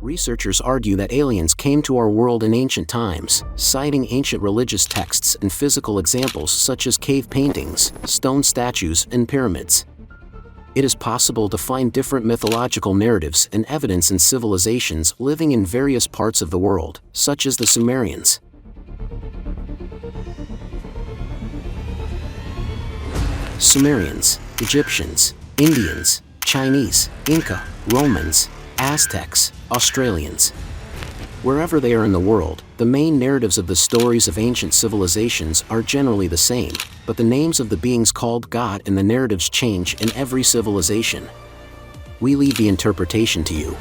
Researchers argue that aliens came to our world in ancient times, citing ancient religious texts and physical examples such as cave paintings, stone statues, and pyramids. It is possible to find different mythological narratives and evidence in civilizations living in various parts of the world, such as the Sumerians. Sumerians, Egyptians, Indians, Chinese, Inca, Romans, Aztecs, Australians. Wherever they are in the world, the main narratives of the stories of ancient civilizations are generally the same, but the names of the beings called God and the narratives change in every civilization. We leave the interpretation to you.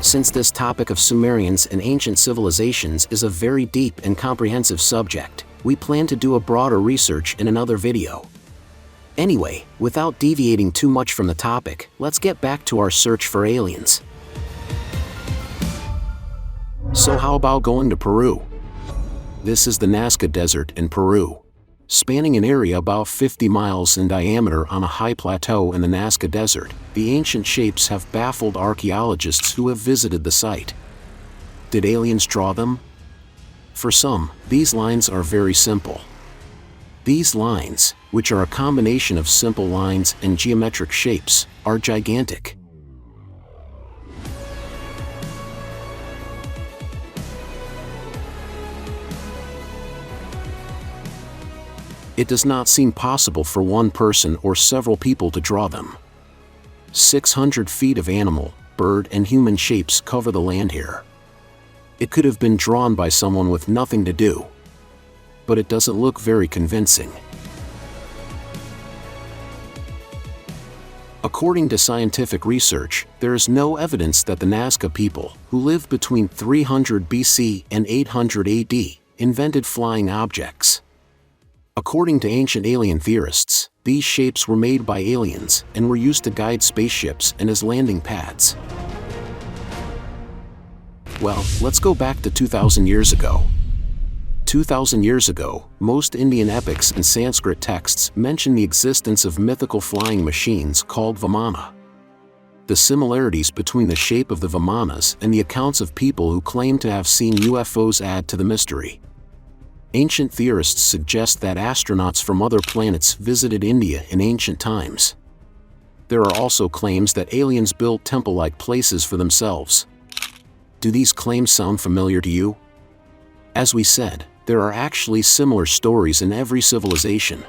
Since this topic of Sumerians and ancient civilizations is a very deep and comprehensive subject, we plan to do a broader research in another video. Anyway, without deviating too much from the topic, let's get back to our search for aliens. So how about going to Peru? This is the Nazca Desert in Peru. Spanning an area about 50 miles in diameter on a high plateau in the Nazca Desert, the ancient shapes have baffled archaeologists who have visited the site. Did aliens draw them? For some, these lines are very simple. These lines, which are a combination of simple lines and geometric shapes, are gigantic. It does not seem possible for one person or several people to draw them. 600 feet of animal, bird, and human shapes cover the land here. It could have been drawn by someone with nothing to do. But it doesn't look very convincing. According to scientific research, there is no evidence that the Nazca people, who lived between 300 BC and 800 AD, invented flying objects. According to ancient alien theorists, these shapes were made by aliens and were used to guide spaceships and as landing pads. Well, let's go back to 2,000 years ago. 2,000 years ago, most Indian epics and Sanskrit texts mention the existence of mythical flying machines called Vimana. The similarities between the shape of the Vimanas and the accounts of people who claim to have seen UFOs add to the mystery. Ancient theorists suggest that astronauts from other planets visited India in ancient times. There are also claims that aliens built temple-like places for themselves. Do these claims sound familiar to you? As we said, there are actually similar stories in every civilization.